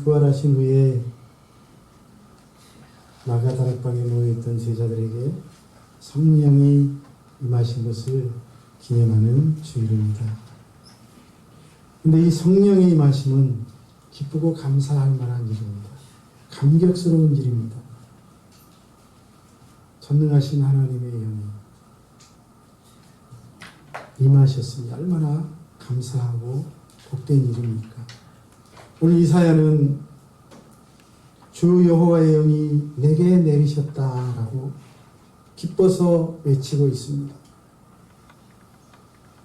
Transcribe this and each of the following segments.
부활하신 후에 마가다락방에 모여있던 제자들에게 성령이 임하신 것을 기념하는 주일입니다. 근데 이 성령의 임하심은 기쁘고 감사할 만한 일입니다. 감격스러운 일입니다. 전능하신 하나님의 영이 임하셨으니 얼마나 감사하고 복된 일입니까? 오늘 이사야는 주 여호와의 영이 내게 내리셨다라고 기뻐서 외치고 있습니다.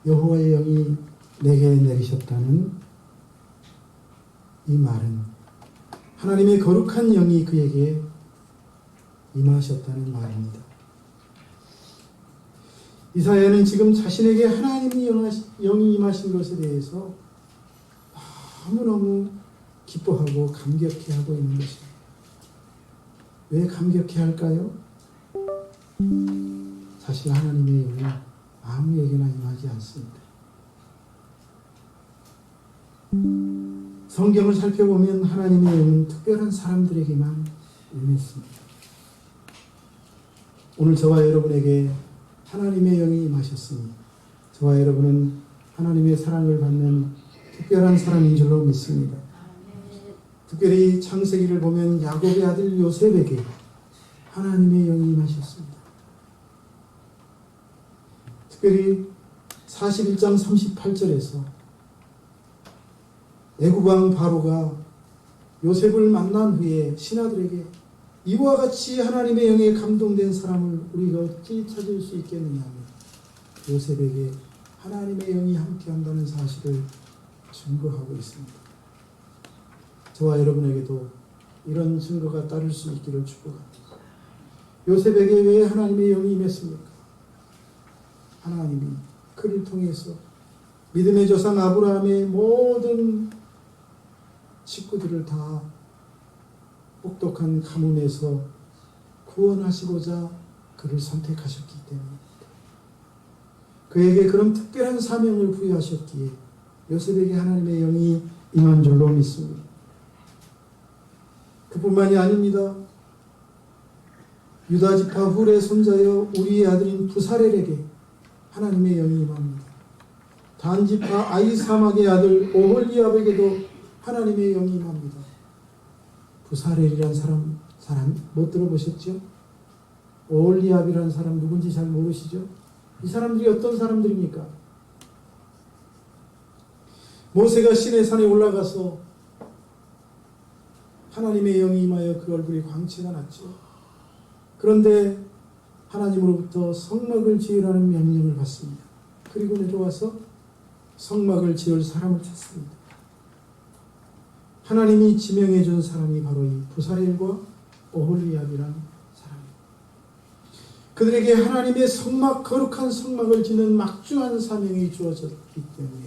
여호와의 영이 내게 내리셨다는 이 말은 하나님의 거룩한 영이 그에게 임하셨다는 말입니다. 이사야는 지금 자신에게 하나님의 영이 임하신 것에 대해서 너무너무 기뻐하고 감격해하고 있는 것입니다. 왜 감격해할까요? 사실 하나님의 영이 아무에게나 임하지 않습니다. 성경을 살펴보면 하나님의 영은 특별한 사람들에게만 임했습니다. 오늘 저와 여러분에게 하나님의 영이 임하셨으니 저와 여러분은 하나님의 사랑을 받는 특별한 사람인 줄로 믿습니다. 특별히 창세기를 보면 야곱의 아들 요셉에게 하나님의 영이 임하셨습니다. 특별히 41장 38절에서 애국왕 바로가 요셉을 만난 후에 신하들에게 이와 같이 하나님의 영에 감동된 사람을 우리가 어찌 찾을 수 있겠느냐 하며 요셉에게 하나님의 영이 함께한다는 사실을 증거하고 있습니다. 저와 여러분에게도 이런 증거가 따를 수 있기를 축복합니다. 요셉에게 왜 하나님의 영이 임했습니까? 하나님이 그를 통해서 믿음의 조상 아브라함의 모든 식구들을 다 혹독한 가뭄에서 구원하시고자 그를 선택하셨기 때문입니다. 그에게 그런 특별한 사명을 부여하셨기에 요셉에게 하나님의 영이 임한 줄로 믿습니다. 그뿐만이 아닙니다. 유다 지파 훌의 손자여 우리의 아들인 부사렐에게 하나님의 영이 임합니다. 단 지파 아히사막의 아들 오홀리압에게도 하나님의 영이 임합니다. 부사렐이란 사람 못 들어보셨죠? 오홀리압이라는 사람 누군지 잘 모르시죠? 이 사람들이 어떤 사람들입니까? 모세가 시내산에 올라가서 하나님의 영이 임하여 그 얼굴이 광채가 났죠. 그런데 하나님으로부터 성막을 지으라는 명령을 받습니다. 그리고 내려와서 성막을 지을 사람을 찾습니다. 하나님이 지명해 준 사람이 바로 이 부사렐과 오홀리압이라는 사람입니다. 그들에게 하나님의 성막, 거룩한 성막을 짓는 막중한 사명이 주어졌기 때문에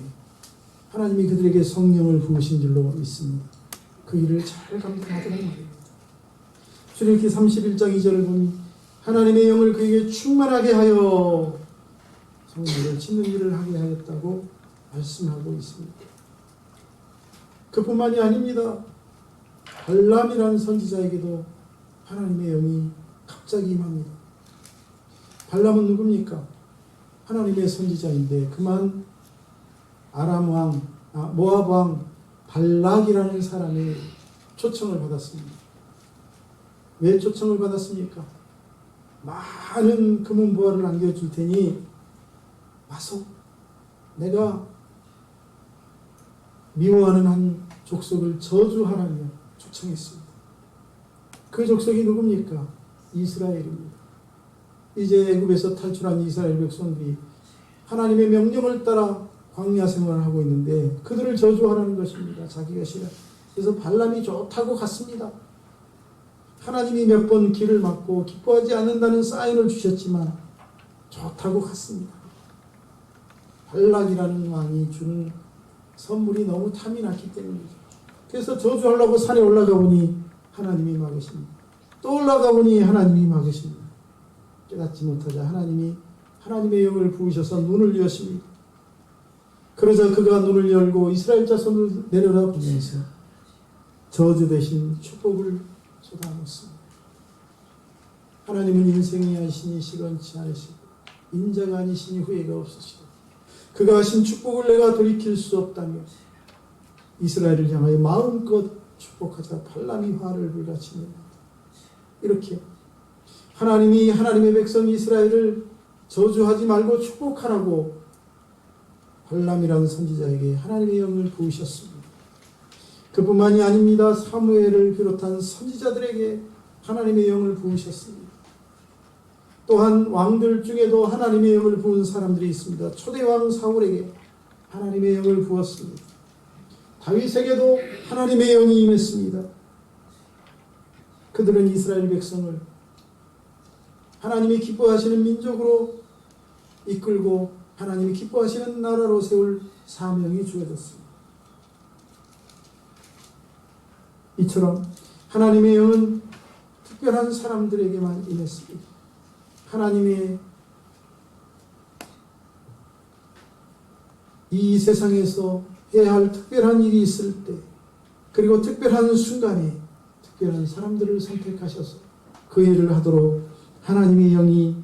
하나님이 그들에게 성령을 부으신 줄로 믿습니다. 그 일을 잘 감당하더란 말입니다. 출애굽기 31장 2절을 보니 하나님의 영을 그에게 충만하게 하여 성막을 짓는 일을 하게 하였다고 말씀하고 있습니다. 그뿐만이 아닙니다. 발람이라는 선지자에게도 하나님의 영이 갑자기 임합니다. 발람은 누굽니까? 하나님의 선지자인데 그만 모압 왕 발락이라는 사람의 초청을 받았습니다. 왜 초청을 받았습니까? 많은 금은보화를 안겨줄 테니 와서 내가 미워하는 한 족속을 저주하라며 초청했습니다. 그 족속이 누굽니까? 이스라엘입니다. 이제 애굽에서 탈출한 이스라엘 백성들이 하나님의 명령을 따라 광야 생활을 하고 있는데 그들을 저주하라는 것입니다. 자기가 싫어. 그래서 발람이 좋다고 갔습니다. 하나님이 몇 번 길을 막고 기뻐하지 않는다는 사인을 주셨지만 좋다고 갔습니다. 발락이라는 왕이 주는 선물이 너무 탐이 났기 때문이죠. 그래서 저주하려고 산에 올라가 보니 하나님이 막으십니다. 또 올라가 보니 하나님이 막으십니다. 깨닫지 못하자 하나님의 영을 부으셔서 눈을 여십니다. 그러자 그가 눈을 열고 이스라엘 자손을 내려다보면서 저주 대신 축복을 쏟아놓습니다. 하나님은 인생이 하시니 시건치 않으시고 인자가 아니시니 후회가 없으시고 그가 하신 축복을 내가 돌이킬 수 없다며 이스라엘을 향하여 마음껏 축복하자 발람이 화를 불같이 이렇게 하나님이 하나님의 백성 이스라엘을 저주하지 말고 축복하라고 발람이라는 선지자에게 하나님의 영을 부으셨습니다. 그뿐만이 아닙니다. 사무엘을 비롯한 선지자들에게 하나님의 영을 부으셨습니다. 또한 왕들 중에도 하나님의 영을 부은 사람들이 있습니다. 초대왕 사울에게 하나님의 영을 부었습니다. 다윗에게도 하나님의 영이 임했습니다. 그들은 이스라엘 백성을 하나님이 기뻐하시는 민족으로 이끌고 하나님이 기뻐하시는 나라로 세울 사명이 주어졌습니다. 이처럼 하나님의 영은 특별한 사람들에게만 임했습니다. 하나님의 이 세상에서 해야 할 특별한 일이 있을 때 그리고 특별한 순간에 특별한 사람들을 선택하셔서 그 일을 하도록 하나님의 영이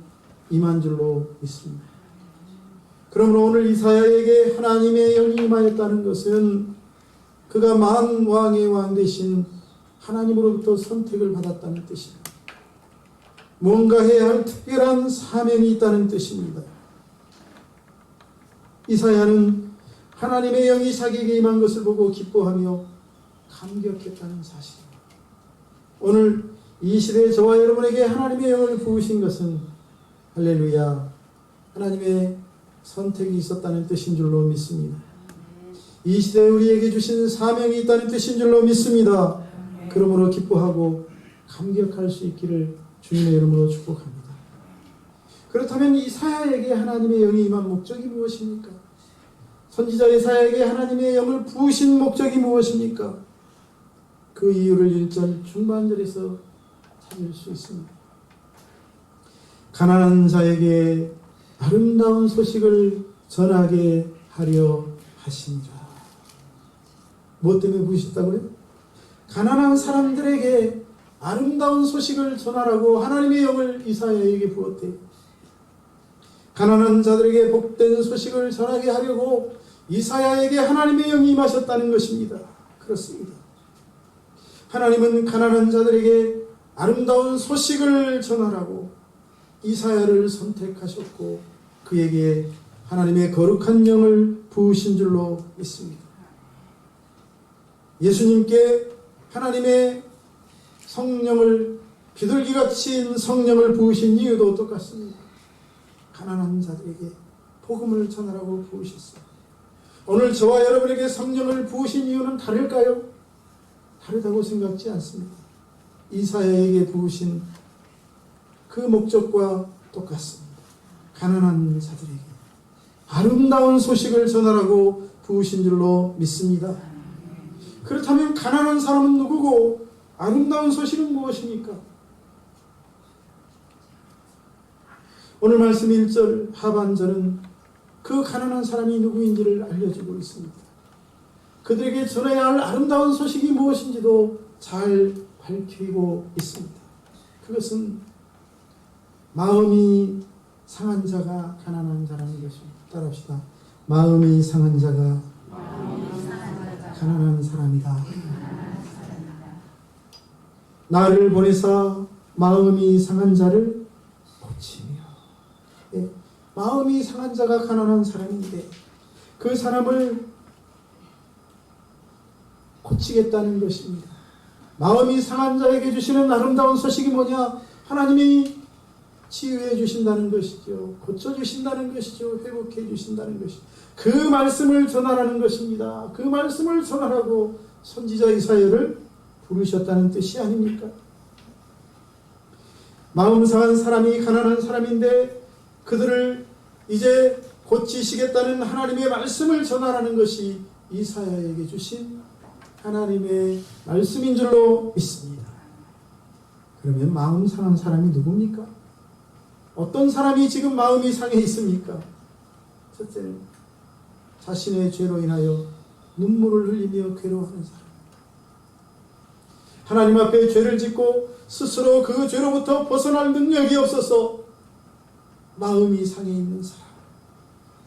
임한 줄로 믿습니다. 그러므로 오늘 이사야에게 하나님의 영이 임하였다는 것은 그가 만왕의 왕 되신 하나님으로부터 선택을 받았다는 뜻입니다. 뭔가 해야 할 특별한 사명이 있다는 뜻입니다. 이사야는 하나님의 영이 자기에게 임한 것을 보고 기뻐하며 감격했다는 사실입니다. 오늘 이 시대에 저와 여러분에게 하나님의 영을 부으신 것은 할렐루야 하나님의 선택이 있었다는 뜻인 줄로 믿습니다. 이 시대에 우리에게 주신 사명이 있다는 뜻인 줄로 믿습니다. 그러므로 기뻐하고 감격할 수 있기를 주님의 이름으로 축복합니다. 그렇다면 이사야에게 하나님의 영이 임한 목적이 무엇입니까? 선지자 이사야에게 하나님의 영을 부으신 목적이 무엇입니까? 그 이유를 1절 중반절에서 찾을 수 있습니다. 가난한 자에게 아름다운 소식을 전하게 하려 하시니라. 무엇 때문에 부으셨다고요? 가난한 사람들에게 아름다운 소식을 전하라고 하나님의 영을 이사야에게 부었대요. 가난한 자들에게 복된 소식을 전하게 하려고 이사야에게 하나님의 영이 임하셨다는 것입니다. 그렇습니다. 하나님은 가난한 자들에게 아름다운 소식을 전하라고 이사야를 선택하셨고 그에게 하나님의 거룩한 영을 부으신 줄로 믿습니다. 예수님께 하나님의 성령을 비둘기같이 성령을 부으신 이유도 똑같습니다. 가난한 자들에게 복음을 전하라고 부으셨어요. 오늘 저와 여러분에게 성령을 부으신 이유는 다를까요? 다르다고 생각지 않습니다. 이사야에게 부으신 그 목적과 똑같습니다. 가난한 자들에게 아름다운 소식을 전하라고 부으신 줄로 믿습니다. 그렇다면 가난한 사람은 누구고 아름다운 소식은 무엇입니까? 오늘 말씀 1절 하반절은 그 가난한 사람이 누구인지를 알려주고 있습니다. 그들에게 전해야 할 아름다운 소식이 무엇인지도 잘 밝히고 있습니다. 그것은 마음이 상한 자가 가난한 자라는 것입니다. 따라합시다. 마음이 상한 자가 가난한 사람이다. 나를 보내사 마음이 상한 자를 고치며. 네, 마음이 상한 자가 가난한 사람인데 그 사람을 고치겠다는 것입니다. 마음이 상한 자에게 주시는 아름다운 소식이 뭐냐? 하나님이 치유해 주신다는 것이죠. 고쳐주신다는 것이죠. 회복해 주신다는 것이죠. 그 말씀을 전하라는 것입니다. 그 말씀을 전하라고 선지자 이사야를 부르셨다는 뜻이 아닙니까? 마음 상한 사람이 가난한 사람인데 그들을 이제 고치시겠다는 하나님의 말씀을 전하라는 것이 이사야에게 주신 하나님의 말씀인 줄로 믿습니다. 그러면 마음 상한 사람이 누굽니까? 어떤 사람이 지금 마음이 상해 있습니까? 첫째는 자신의 죄로 인하여 눈물을 흘리며 괴로워하는 사람. 하나님 앞에 죄를 짓고 스스로 그 죄로부터 벗어날 능력이 없어서 마음이 상해 있는 사람,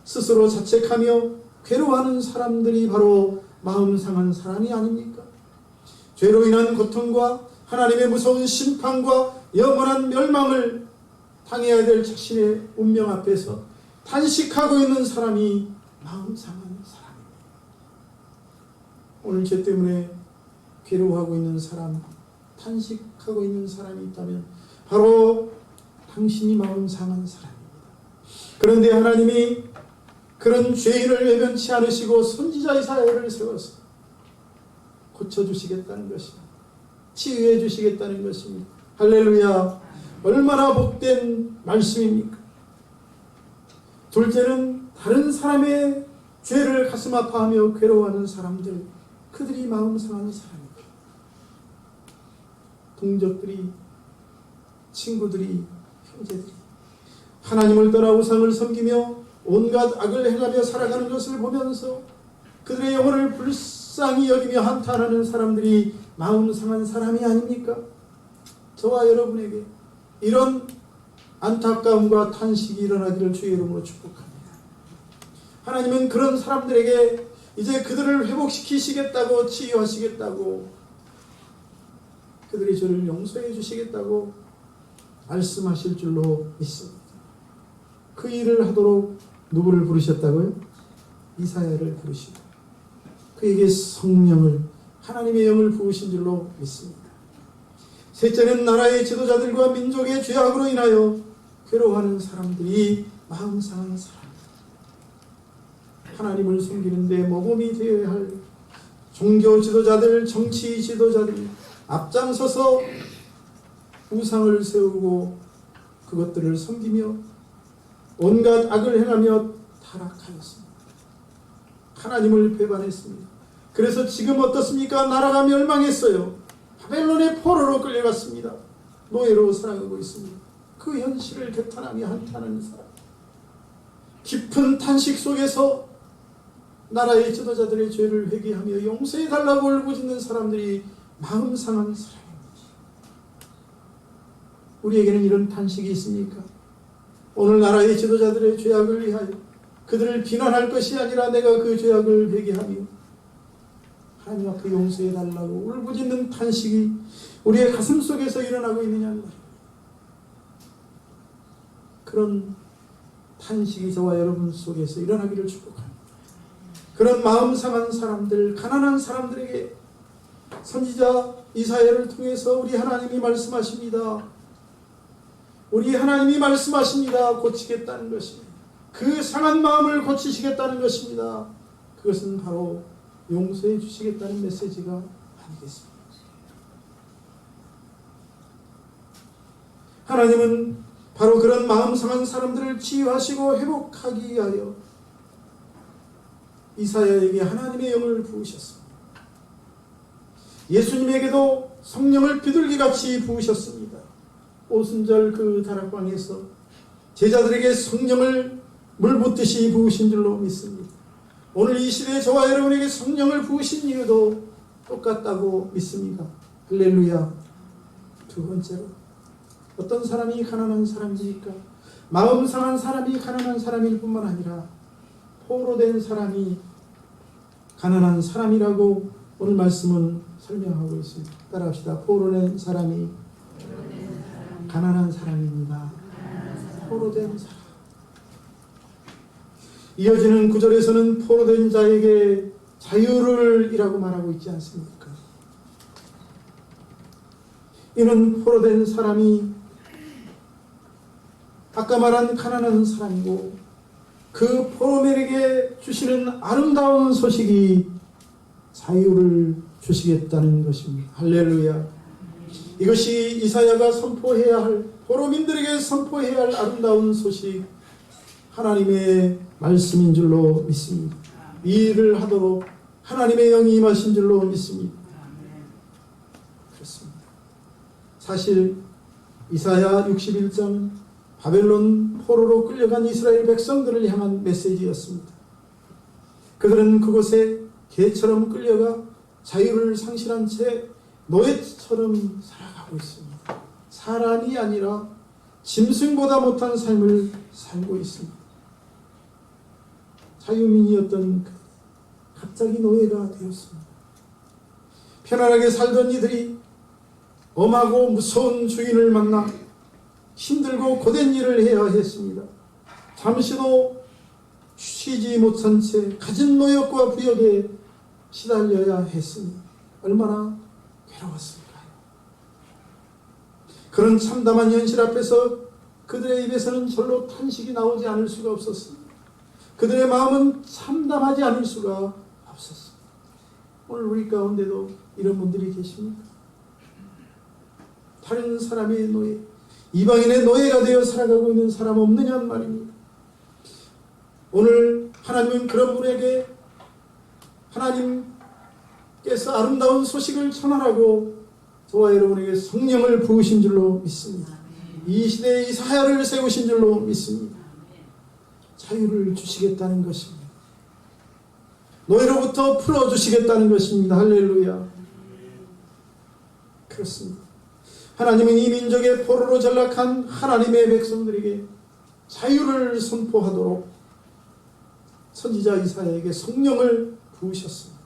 스스로 자책하며 괴로워하는 사람들이 바로 마음 상한 사람이 아닙니까? 죄로 인한 고통과 하나님의 무서운 심판과 영원한 멸망을 당해야 될 자신의 운명 앞에서 탄식하고 있는 사람이 마음 상한 사람입니다. 오늘 죄 때문에 괴로워하고 있는 사람, 탄식하고 있는 사람이 있다면 바로 당신이 마음 상한 사람입니다. 그런데 하나님이 그런 죄인을 외면치 않으시고 선지자 이사야를 세워서 고쳐주시겠다는 것입니다. 치유해 주시겠다는 것입니다. 할렐루야. 얼마나 복된 말씀입니까? 둘째는 다른 사람의 죄를 가슴 아파하며 괴로워하는 사람들, 그들이 마음 상하는 사람입니다. 동족들이, 친구들이, 형제들이 하나님을 떠나 우상을 섬기며 온갖 악을 행하며 살아가는 것을 보면서 그들의 영혼을 불쌍히 여기며 한탄하는 사람들이 마음 상한 사람이 아닙니까? 저와 여러분에게 이런 안타까움과 탄식이 일어나기를 주의 이름으로 축복합니다. 하나님은 그런 사람들에게 이제 그들을 회복시키시겠다고, 치유하시겠다고, 그들의 죄를 용서해 주시겠다고 말씀하실 줄로 믿습니다. 그 일을 하도록 누구를 부르셨다고요? 이사야를 부르시고 그에게 성령을, 하나님의 영을 부으신 줄로 믿습니다. 셋째는 나라의 지도자들과 민족의 죄악으로 인하여 괴로워하는 사람들이 마음 상한 사람, 하나님을 섬기는데 모범이 되어야 할 종교 지도자들, 정치 지도자들이 앞장서서 우상을 세우고 그것들을 섬기며 온갖 악을 행하며 타락하였습니다. 하나님을 배반했습니다. 그래서 지금 어떻습니까? 나라가 멸망했어요. 바벨론의 포로로 끌려갔습니다. 노예로 살아가고 있습니다. 그 현실을 개탄하며 한탄하는 사람, 깊은 탄식 속에서 나라의 지도자들의 죄를 회개하며 용서해달라고 울부짖는 사람들이 마음 상한 사람입니다. 우리에게는 이런 탄식이 있습니까? 오늘 나라의 지도자들의 죄악을 위하여 그들을 비난할 것이 아니라 내가 그 죄악을 회개하며 하나님 앞에 용서해달라고 울부짖는 탄식이 우리의 가슴 속에서 일어나고 있느냐는 말입니다. 그런 탄식이 저와 여러분 속에서 일어나기를 축복합니다. 그런 마음 상한 사람들, 가난한 사람들에게 선지자 이사야를 통해서 우리 하나님이 말씀하십니다. 우리 하나님이 말씀하십니다. 고치겠다는 것입니다. 그 상한 마음을 고치시겠다는 것입니다. 그것은 바로 용서해 주시겠다는 메시지가 아니겠습니까? 하나님은 바로 그런 마음 상한 사람들을 치유하시고 회복하기 위하여 이사야에게 하나님의 영을 부으셨습니다. 예수님에게도 성령을 비둘기같이 부으셨습니다. 오순절 그 다락방에서 제자들에게 성령을 물붓듯이 부으신 줄로 믿습니다. 오늘 이 시대에 저와 여러분에게 성령을 부으신 이유도 똑같다고 믿습니다. 할렐루야. 두 번째로, 어떤 사람이 가난한 사람입니까? 마음 상한 사람이 가난한 사람일 뿐만 아니라 포로된 사람이 가난한 사람이라고 오늘 말씀은 설명하고 있습니다. 따라합시다. 포로된 사람이 가난한 사람입니다. 포로된 사람. 이어지는 구절에서는 포로된 자에게 자유를 이라고 말하고 있지 않습니까? 이는 포로된 사람이 아까 말한 가난한 사람이고 그 포로맨에게 주시는 아름다운 소식이 자유를 주시겠다는 것입니다. 할렐루야. 이것이 이사야가 선포해야 할, 포로민들에게 선포해야 할 아름다운 소식, 하나님의 말씀인 줄로 믿습니다. 이 일을 하도록 하나님의 영이 임하신 줄로 믿습니다. 그렇습니다. 사실 이사야 61장 바벨론 포로로 끌려간 이스라엘 백성들을 향한 메시지였습니다. 그들은 그곳에 개처럼 끌려가 자유를 상실한 채 노예처럼 살아가고 있습니다. 사람이 아니라 짐승보다 못한 삶을 살고 있습니다. 자유민이었던 갑자기 노예가 되었습니다. 편안하게 살던 이들이 엄하고 무서운 주인을 만나 힘들고 고된 일을 해야 했습니다. 잠시도 쉬지 못한 채 가진 노역과 부역에 시달려야 했으니 얼마나 괴로웠을까요? 그런 참담한 현실 앞에서 그들의 입에서는 절로 탄식이 나오지 않을 수가 없었습니다. 그들의 마음은 참담하지 않을 수가 없었습니다. 오늘 우리 가운데도 이런 분들이 계십니까? 다른 사람의 노예, 이방인의 노예가 되어 살아가고 있는 사람 없느냐는 말입니다. 오늘 하나님은 그런 분에게 하나님께서 아름다운 소식을 전하라고 저와 여러분에게 성령을 부으신 줄로 믿습니다. 이 시대에 이 사야를 세우신 줄로 믿습니다. 자유를 주시겠다는 것입니다. 노예로부터 풀어주시겠다는 것입니다. 할렐루야. 그렇습니다. 하나님은 이 민족의 포로로 전락한 하나님의 백성들에게 자유를 선포하도록 선지자 이사야에게 성령을 부으셨습니다.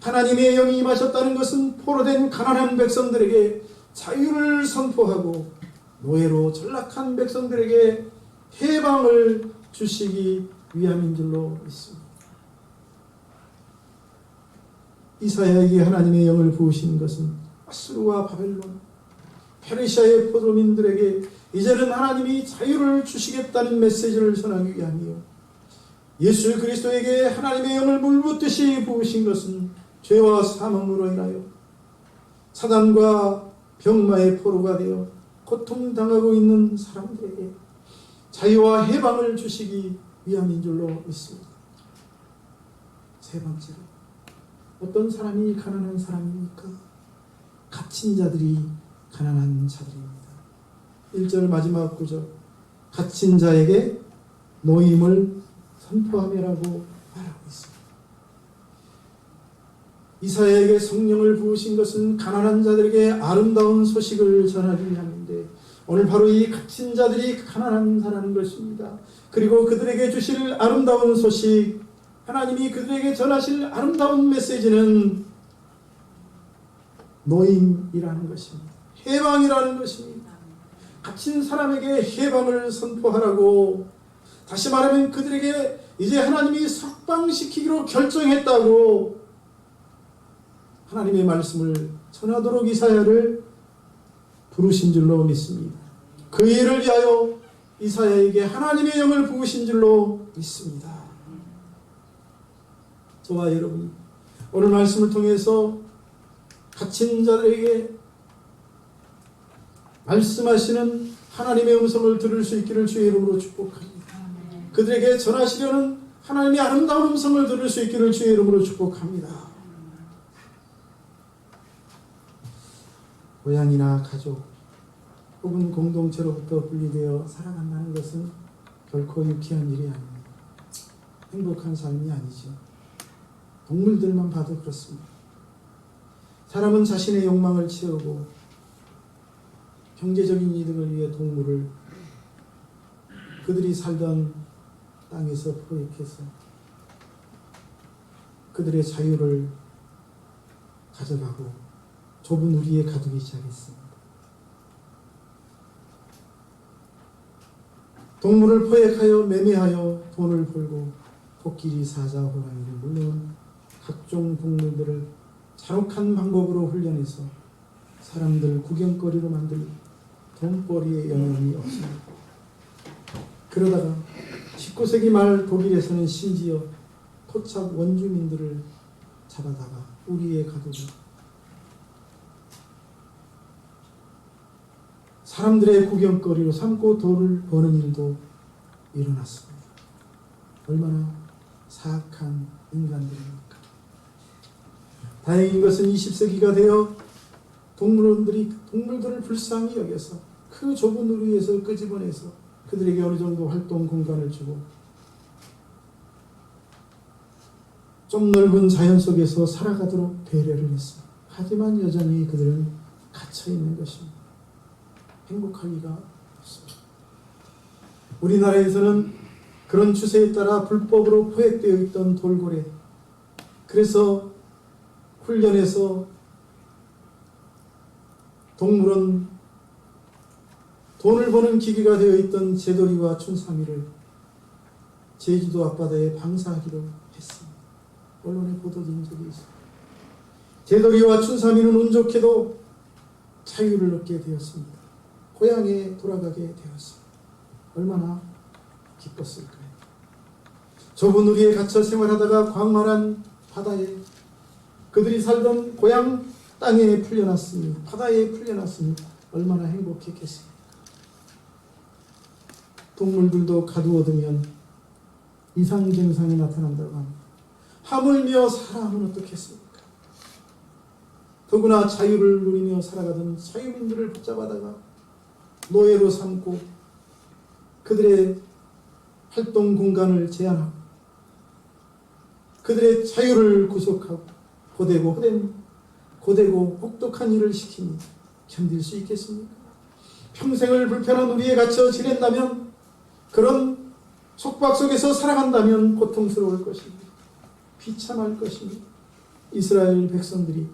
하나님의 영이 임하셨다는 것은 포로된 가난한 백성들에게 자유를 선포하고 노예로 전락한 백성들에게 해방을 주시기 위함인 줄로 믿습니다. 이사야에게 하나님의 영을 부으신 것은 아수르와 바벨론, 페르시아의 포로민들에게 이제는 하나님이 자유를 주시겠다는 메시지를 전하기 위함이요, 예수 그리스도에게 하나님의 영을 물붓듯이 부으신 것은 죄와 사망으로 인하여 사단과 병마의 포로가 되어 고통당하고 있는 사람들에게 자유와 해방을 주시기 위함인 줄로 믿습니다. 세 번째로, 어떤 사람이 가난한 사람입니까? 갇힌 자들이 가난한 자들입니다. 1절 마지막 구절, 갇힌 자에게 노임을 선포하며라고 말하고 있습니다. 이사야에게 성령을 부으신 것은 가난한 자들에게 아름다운 소식을 전하기 위함인데, 오늘 바로 이 갇힌 자들이 가난한 자라는 것입니다. 그리고 그들에게 주실 아름다운 소식, 하나님이 그들에게 전하실 아름다운 메시지는 노임이라는 것입니다. 해방이라는 것입니다. 갇힌 사람에게 해방을 선포하라고, 다시 말하면 그들에게 이제 하나님이 석방시키기로 결정했다고 하나님의 말씀을 전하도록 이사야를 부르신 줄로 믿습니다. 그 일을 위하여 이사야에게 하나님의 영을 부으신 줄로 믿습니다. 저와 여러분, 오늘 말씀을 통해서 갇힌 자들에게 말씀하시는 하나님의 음성을 들을 수 있기를 주의 이름으로 축복합니다. 그들에게 전하시려는 하나님의 아름다운 음성을 들을 수 있기를 주의 이름으로 축복합니다. 고향이나 가족 혹은 공동체로부터 분리되어 살아간다는 것은 결코 유쾌한 일이 아닙니다. 행복한 삶이 아니죠. 동물들만 봐도 그렇습니다. 사람은 자신의 욕망을 채우고 경제적인 이득을 위해 동물을 그들이 살던 땅에서 포획해서 그들의 자유를 가져가고 좁은 우리에 가두기 시작했습니다. 동물을 포획하여 매매하여 돈을 벌고 코끼리, 사자, 호랑이를 물론 각종 동물들을 잔혹한 방법으로 훈련해서 사람들 구경거리로 만들 돈벌이의 영향이 없습니다. 그러다가 19세기 말 독일에서는 심지어 토착 원주민들을 잡아다가 우리에 가두고 사람들의 구경거리로 삼고 돈을 버는 일도 일어났습니다. 얼마나 사악한 인간들입니까? 다행인 것은 20세기가 되어 동물들을 불쌍히 여겨서 그 좁은 우리에서 끄집어내서 그들에게 어느 정도 활동 공간을 주고 좀 넓은 자연 속에서 살아가도록 배려를 했습니다. 하지만 여전히 그들은 갇혀있는 것입니다. 행복할 리가 없습니다. 우리나라에서는 그런 추세에 따라 불법으로 포획되어 있던 돌고래, 그래서 훈련해서 동물원 돈을 버는 기기가 되어 있던 제돌이와 춘삼이를 제주도 앞바다에 방사하기로 했습니다. 언론에 보도된 적이 있습니다. 제돌이와 춘삼이는 운 좋게도 자유를 얻게 되었습니다. 고향에 돌아가게 되었습니다. 얼마나 기뻤을까요? 좁은 우리에 갇혀 생활하다가 광활한 바다에 그들이 살던 고향 땅에 풀려났으니, 바다에 풀려났으니 얼마나 행복했겠습니까? 동물들도 가두 얻으면 이상증상이 나타난다고 합니다. 하물며 사람은 어떻겠습니까? 더구나 자유를 누리며 살아가던 자유민들을 붙잡아다가 노예로 삼고 그들의 활동 공간을 제한하고 그들의 자유를 구속하고 고되고 혹독한 일을 시키니 견딜 수 있겠습니까? 평생을 불편한 우리에 갇혀 지낸다면, 그런 속박 속에서 살아간다면 고통스러울 것입니다. 비참할 것입니다. 이스라엘 백성들이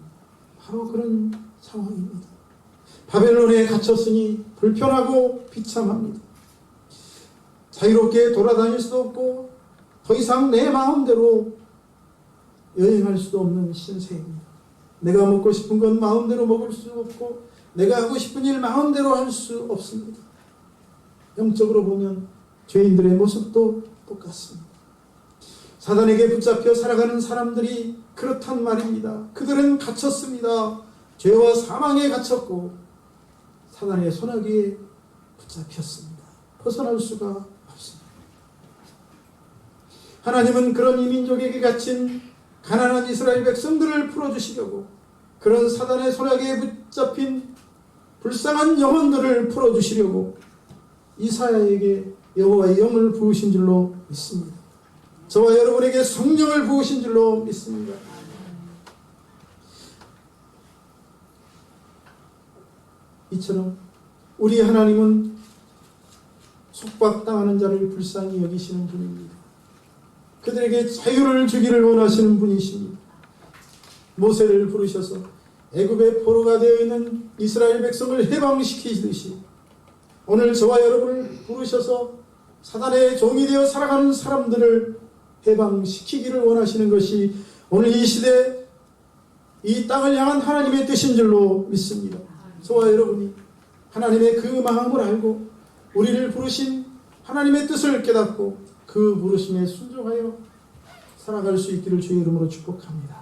바로 그런 상황입니다. 바벨론에 갇혔으니 불편하고 비참합니다. 자유롭게 돌아다닐 수도 없고 더 이상 내 마음대로 여행할 수도 없는 신세입니다. 내가 먹고 싶은 건 마음대로 먹을 수 없고 내가 하고 싶은 일 마음대로 할 수 없습니다. 영적으로 보면 죄인들의 모습도 똑같습니다. 사단에게 붙잡혀 살아가는 사람들이 그렇단 말입니다. 그들은 갇혔습니다. 죄와 사망에 갇혔고 사단의 손아귀에 붙잡혔습니다. 벗어날 수가 없습니다. 하나님은 그런 이민족에게 갇힌 가난한 이스라엘 백성들을 풀어주시려고 그런 사단의 손아귀에 붙잡힌 불쌍한 영혼들을 풀어주시려고 이사야에게 여호와의 영을 부으신 줄로 믿습니다. 저와 여러분에게 성령을 부으신 줄로 믿습니다. 이처럼 우리 하나님은 속박당하는 자를 불쌍히 여기시는 분입니다. 그들에게 자유를 주기를 원하시는 분이십니다. 모세를 부르셔서 애굽의 포로가 되어 있는 이스라엘 백성을 해방시키듯이 오늘 저와 여러분을 부르셔서 사단의 종이 되어 살아가는 사람들을 해방시키기를 원하시는 것이 오늘 이 시대 이 땅을 향한 하나님의 뜻인 줄로 믿습니다. 저와 여러분이 하나님의 그 마음을 알고 우리를 부르신 하나님의 뜻을 깨닫고 그 부르심에 순종하여 살아갈 수 있기를 주의 이름으로 축복합니다.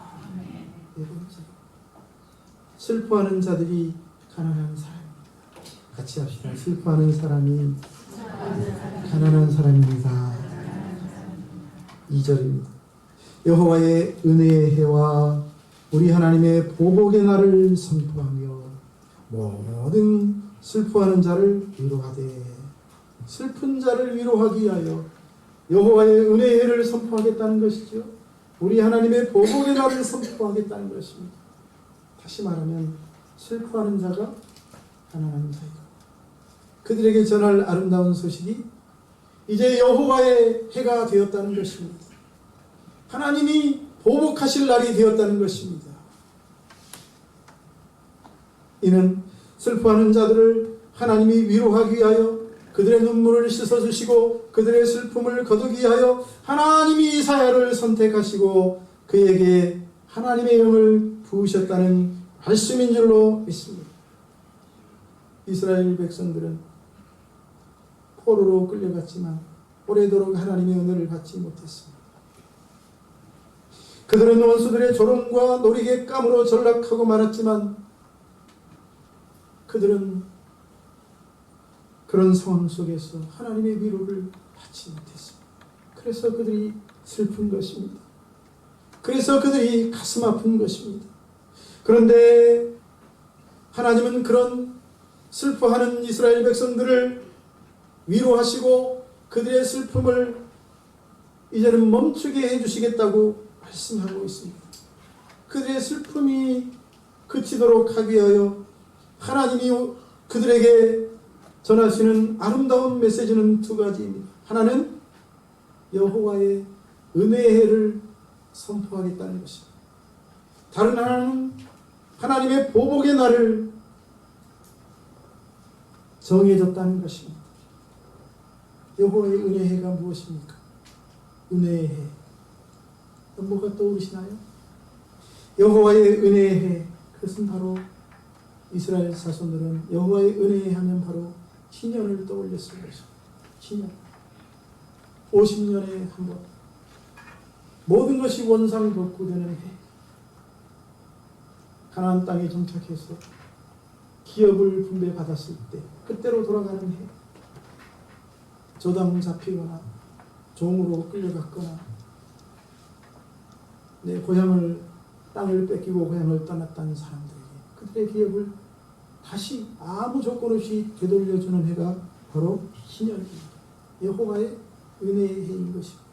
네 번째, 슬퍼하는 자들이 가난한 사람입니다. 같이 합시다. 슬퍼하는 사람이 가난한 사람입니다. 2절입니다. 여호와의 은혜의 해와 우리 하나님의 보복의 날을 선포하며 모든 슬퍼하는 자를 위로하되, 슬픈 자를 위로하기 위하여 여호와의 은혜의 해를 선포하겠다는 것이죠. 우리 하나님의 보복의 날을 선포하겠다는 것입니다. 다시 말하면 슬퍼하는 자가 가난한 자이고 그들에게 전할 아름다운 소식이 이제 여호와의 해가 되었다는 것입니다. 하나님이 보복하실 날이 되었다는 것입니다. 이는 슬퍼하는 자들을 하나님이 위로하기 위하여 그들의 눈물을 씻어주시고 그들의 슬픔을 거두기 위하여 하나님이 이사야를 선택하시고 그에게 하나님의 영을 부으셨다는 말씀인 줄로 믿습니다. 이스라엘 백성들은 포로로 끌려갔지만 오래도록 하나님의 은혜를 받지 못했습니다. 그들은 원수들의 조롱과 놀이개감으로 전락하고 말았지만 그들은 그런 상황 속에서 하나님의 위로를 받지 못했습니다. 그래서 그들이 슬픈 것입니다. 그래서 그들이 가슴 아픈 것입니다. 그런데 하나님은 그런 슬퍼하는 이스라엘 백성들을 위로하시고 그들의 슬픔을 이제는 멈추게 해주시겠다고 말씀하고 있습니다. 그들의 슬픔이 그치도록 하기 위하여 하나님이 그들에게 전하시는 아름다운 메시지는 두 가지입니다. 하나는 여호와의 은혜의 해를 선포하겠다는 것입니다. 다른 하나는 하나님의 보복의 날을 정해졌다는 것입니다. 여호와의 은혜의 해가 무엇입니까? 은혜의 해. 뭐가 떠오르시나요? 여호와의 은혜의 해, 그것은 바로 이스라엘 자손들은 여호와의 은혜의 해 하면 바로 희년을 떠올렸을 것입니다. 희년. 50년에 한 번. 모든 것이 원상복구되는 해. 가나안 땅에 정착해서 기업을 분배받았을 때 그때로 돌아가는 해. 조당 잡히거나 종으로 끌려갔거나 내 고향을 땅을 뺏기고 고향을 떠났다는 사람들에게 그들의 기업을 다시 아무 조건 없이 되돌려주는 해가 바로 희년입니다. 여호와의 은혜의 해인 것입니다.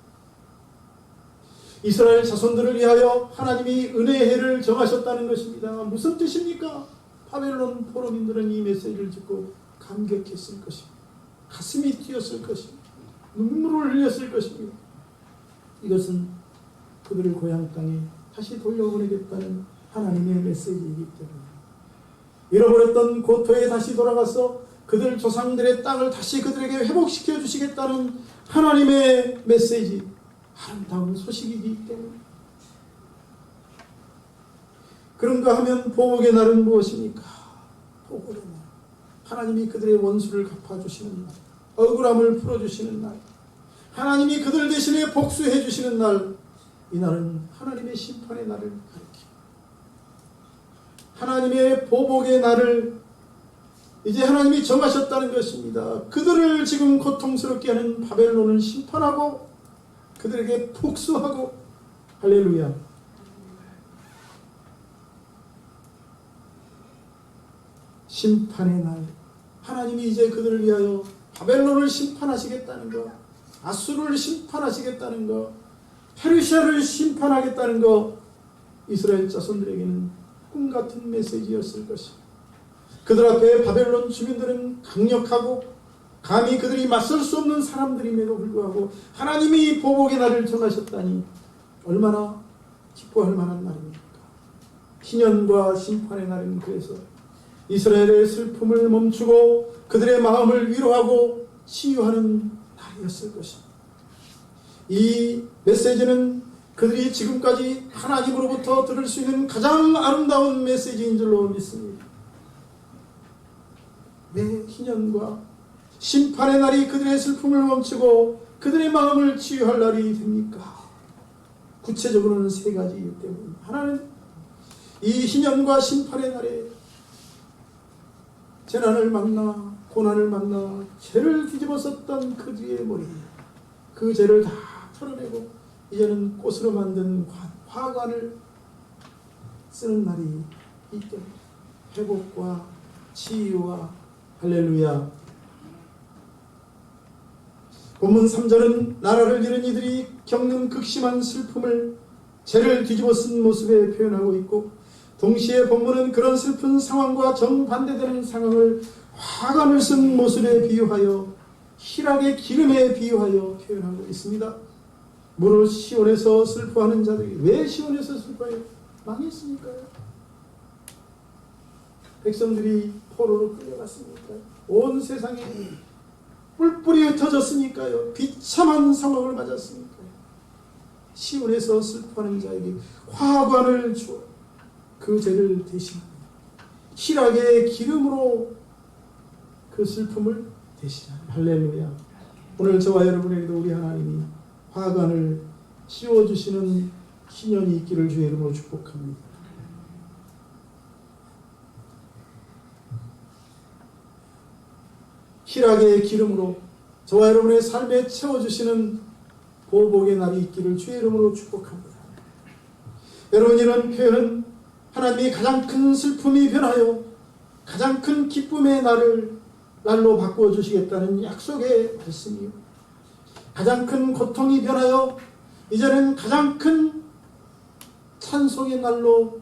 이스라엘 자손들을 위하여 하나님이 은혜의 해를 정하셨다는 것입니다. 무슨 뜻입니까? 바벨론 포로민들은 이 메시지를 듣고 감격했을 것입니다. 가슴이 뛰었을 것입니다. 눈물을 흘렸을 것입니다. 이것은 그들을 고향 땅에 다시 돌려보내겠다는 하나님의 메시지이기 때문에 잃어버렸던 고토에 다시 돌아가서 그들 조상들의 땅을 다시 그들에게 회복시켜 주시겠다는 하나님의 메시지, 아름다운 소식이기 때문에. 그런가 하면 보복의 날은 무엇입니까? 보복의 날. 하나님이 그들의 원수를 갚아주시는 날, 억울함을 풀어주시는 날, 하나님이 그들 대신에 복수해 주시는 날, 이 날은 하나님의 심판의 날을 가리킵니다. 하나님의 보복의 날을 이제 하나님이 정하셨다는 것입니다. 그들을 지금 고통스럽게 하는 바벨론을 심판하고 그들에게 복수하고, 할렐루야. 심판의 날, 하나님이 이제 그들을 위하여 바벨론을 심판하시겠다는 것, 아수르를 심판하시겠다는 것, 페르시아를 심판하겠다는 것, 이스라엘 자손들에게는 꿈같은 메시지였을 것입니다. 그들 앞에 바벨론 주민들은 강력하고 감히 그들이 맞설 수 없는 사람들임에도 불구하고 하나님이 보복의 날을 정하셨다니 얼마나 기뻐할 만한 날입니까? 희년과 심판의 날은 그래서 이스라엘의 슬픔을 멈추고 그들의 마음을 위로하고 치유하는 날이었을 것입니다. 이 메시지는 그들이 지금까지 하나님으로부터 들을 수 있는 가장 아름다운 메시지인 줄로 믿습니다. 왜 희년과 심판의 날이 그들의 슬픔을 멈추고 그들의 마음을 치유할 날이 됩니까? 구체적으로는 세 가지이기 때문에, 하나는 이 희년과 심판의 날에 재난을 만나 고난을 만나 죄를 뒤집었었던 그들의 머리, 그 죄를 다 털어내고 이제는 꽃으로 만든 화관을 쓰는 날이 있기 때문에 회복과 치유와, 할렐루야. 본문 3절은 나라를 잃은 이들이 겪는 극심한 슬픔을 죄를 뒤집어 쓴 모습에 표현하고 있고, 동시에 본문은 그런 슬픈 상황과 정반대되는 상황을 화관을 쓴 모습에 비유하여 희락의 기름에 비유하여 표현하고 있습니다. 무릇 시온에서 슬퍼하는 자들이, 왜 시온에서 슬퍼해요? 망했으니까요. 백성들이 포로로 끌려갔으니까요. 온 세상에 뿔뿔이 흩어졌으니까요. 비참한 상황을 맞았으니까요. 시온에서 슬퍼하는 자에게 화관을 주어 그 죄를 대신합니다. 희락의 기름으로 그 슬픔을 대신합니다. 할렐루야. 오늘 저와 여러분에게도 우리 하나님이 화관을 씌워주시는 희년이 있기를 주의 이름으로 축복합니다. 희락의 기름으로 저와 여러분의 삶에 채워주시는 보복의 날이 있기를 주의 이름으로 축복합니다. 여러분, 이런 표현은 하나님이 가장 큰 슬픔이 변하여 가장 큰 기쁨의 날로 바꾸어 주시겠다는 약속의 말씀이요, 가장 큰 고통이 변하여 이제는 가장 큰 찬송의 날로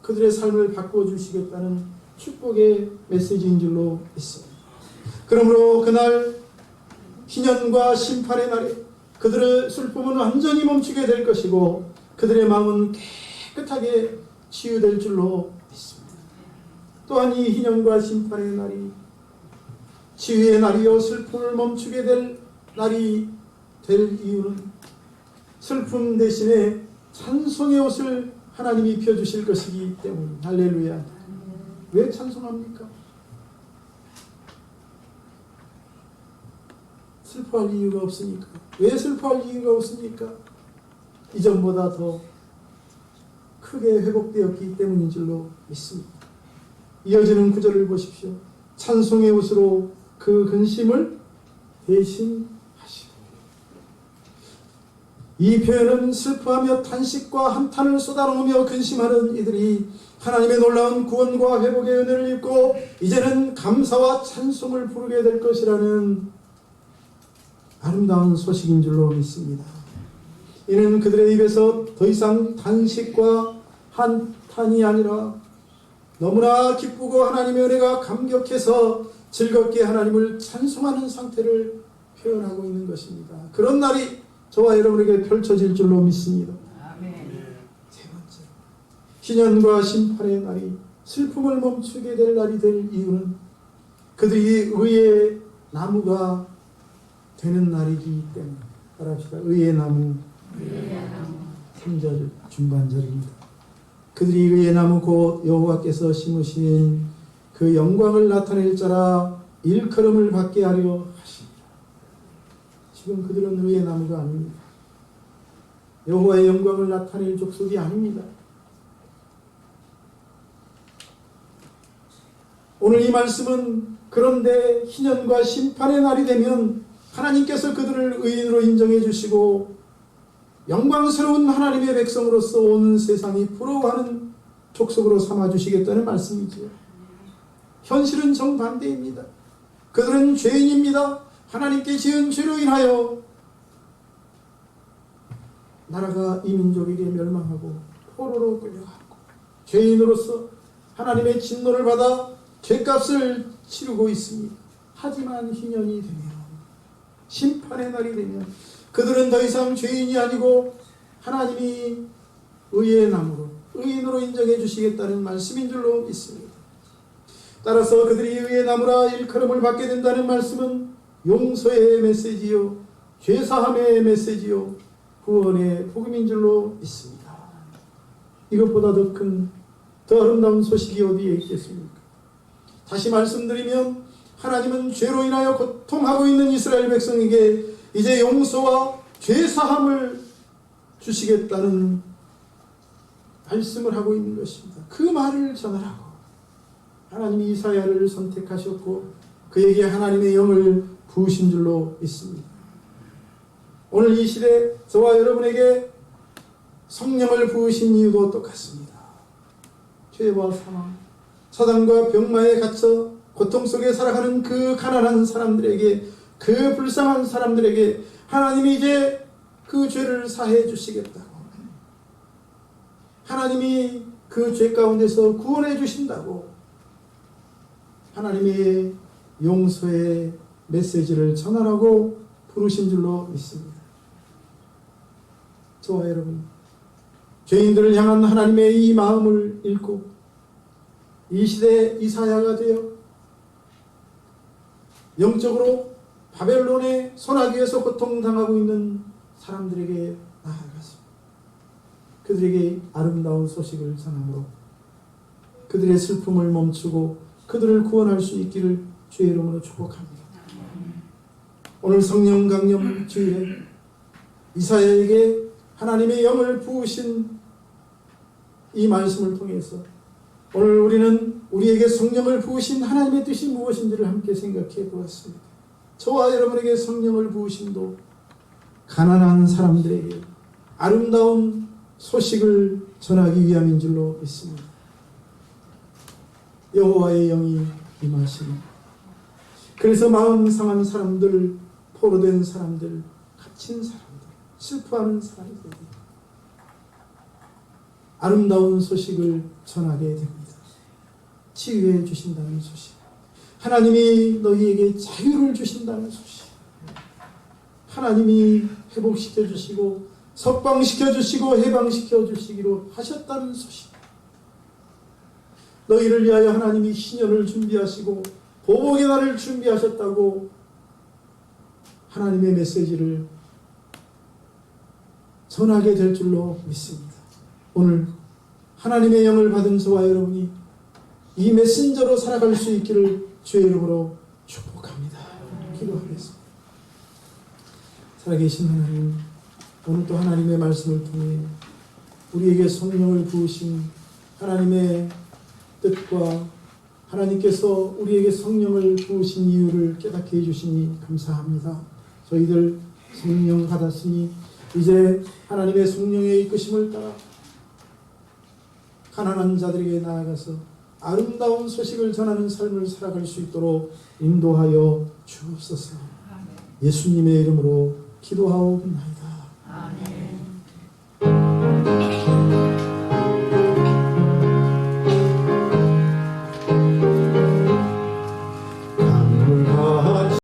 그들의 삶을 바꾸어 주시겠다는 축복의 메시지인 줄로 믿습니다. 그러므로 그날 희년과 심판의 날에 그들의 슬픔은 완전히 멈추게 될 것이고 그들의 마음은 깨끗하게 치유될 줄로 믿습니다. 또한 이 희년과 심판의 날이 치유의 날이요 슬픔을 멈추게 될 날이 될 이유는 슬픔 대신에 찬송의 옷을 하나님이 입혀주실 것이기 때문입니다. 할렐루야. 왜 찬송합니까? 슬퍼할 이유가 없으니까. 왜 슬퍼할 이유가 없습니까? 이전보다 더 크게 회복되었기 때문인 줄로 믿습니다. 이어지는 구절을 보십시오. 찬송의 옷으로 그 근심을 대신하시고. 이 표현은 슬퍼하며 탄식과 한탄을 쏟아놓으며 근심하는 이들이 하나님의 놀라운 구원과 회복의 은혜를 입고 이제는 감사와 찬송을 부르게 될 것이라는 아름다운 소식인 줄로 믿습니다. 이는 그들의 입에서 더 이상 탄식과 한탄이 아니라 너무나 기쁘고 하나님의 은혜가 감격해서 즐겁게 하나님을 찬송하는 상태를 표현하고 있는 것입니다. 그런 날이 저와 여러분에게 펼쳐질 줄로 믿습니다. 아멘. 세 번째, 희년과 심판의 날이 슬픔을 멈추게 될 날이 될 이유는 그들이 의의 나무가 되는 날이기 때문에. 따라합시다. 의의 나무. 3절 중반절입니다. 그들이 의의 나무 곧 여호와께서 심으신 그 영광을 나타낼 자라 일컬음을 받게 하려 하십니다. 지금 그들은 의의 나무가 아닙니다. 여호와의 영광을 나타낼 족속이 아닙니다. 오늘 이 말씀은 그런데 희년과 심판의 날이 되면 하나님께서 그들을 의인으로 인정해 주시고 영광스러운 하나님의 백성으로서 온 세상이 부러워하는 족속으로 삼아주시겠다는 말씀이지요. 현실은 정반대입니다. 그들은 죄인입니다. 하나님께 지은 죄로 인하여 나라가 이 민족에게 멸망하고 포로로 끌려가고 죄인으로서 하나님의 진노를 받아 죄값을 치르고 있습니다. 하지만 희년이 되면 심판의 날이 되면 그들은 더 이상 죄인이 아니고 하나님이 의의 나무로 의인으로 인정해 주시겠다는 말씀인 줄로 믿습니다. 따라서 그들이 의의 나무라 일컬음을 받게 된다는 말씀은 용서의 메시지요 죄사함의 메시지요 구원의 복음인 줄로 믿습니다. 이것보다 더 큰 더 아름다운 소식이 어디에 있겠습니까? 다시 말씀드리면 하나님은 죄로 인하여 고통하고 있는 이스라엘 백성에게 이제 용서와 죄사함을 주시겠다는 말씀을 하고 있는 것입니다. 그 말을 전하라고 하나님이 이사야를 선택하셨고 그에게 하나님의 영을 부으신 줄로 믿습니다. 오늘 이 시대 저와 여러분에게 성령을 부으신 이유도 똑같습니다. 죄와 사망, 사단과 병마에 갇혀 고통 속에 살아가는 그 가난한 사람들에게 그 불쌍한 사람들에게 하나님이 이제 그 죄를 사해 주시겠다고 하나님이 그 죄 가운데서 구원해 주신다고 하나님의 용서의 메시지를 전하라고 부르신 줄로 믿습니다. 저와 여러분 죄인들을 향한 하나님의 이 마음을 읽고 이 시대 이사야가 되어 영적으로 바벨론의 손아귀에서 고통당하고 있는 사람들에게 나아가서 그들에게 아름다운 소식을 전함으로 그들의 슬픔을 멈추고 그들을 구원할 수 있기를 주의 이름으로 축복합니다. 오늘 성령 강림 주일에 이사야에게 하나님의 영을 부으신 이 말씀을 통해서 오늘 우리는 우리에게 성령을 부으신 하나님의 뜻이 무엇인지를 함께 생각해 보았습니다. 저와 여러분에게 성령을 부으심도 가난한 사람들에게 아름다운 소식을 전하기 위함인 줄로 믿습니다. 여호와의 영이 임하시니 그래서 마음 상한 사람들, 포로된 사람들, 갇힌 사람들, 슬퍼하는 사람들에게 아름다운 소식을 전하게 됩니다. 치유해 주신다는 소식, 하나님이 너희에게 자유를 주신다는 소식, 하나님이 회복시켜 주시고 석방시켜 주시고 해방시켜 주시기로 하셨다는 소식, 너희를 위하여 하나님이 희년을 준비하시고 보복의 날을 준비하셨다고 하나님의 메시지를 전하게 될 줄로 믿습니다. 오늘 하나님의 영을 받은 저와 여러분이 이 메신저로 살아갈 수 있기를 주의 이름으로 축복합니다. 기도하겠습니다. 살아계신 하나님, 오늘 또 하나님의 말씀을 통해 우리에게 성령을 부으신 하나님의 뜻과 하나님께서 우리에게 성령을 부으신 이유를 깨닫게 해주시니 감사합니다. 저희들 성령 받았으니 이제 하나님의 성령의 이끄심을 따라 가난한 자들에게 나아가서 아름다운 소식을 전하는 삶을 살아갈 수 있도록 인도하여 주옵소서. 예수님의 이름으로 기도하옵나이다. 아멘.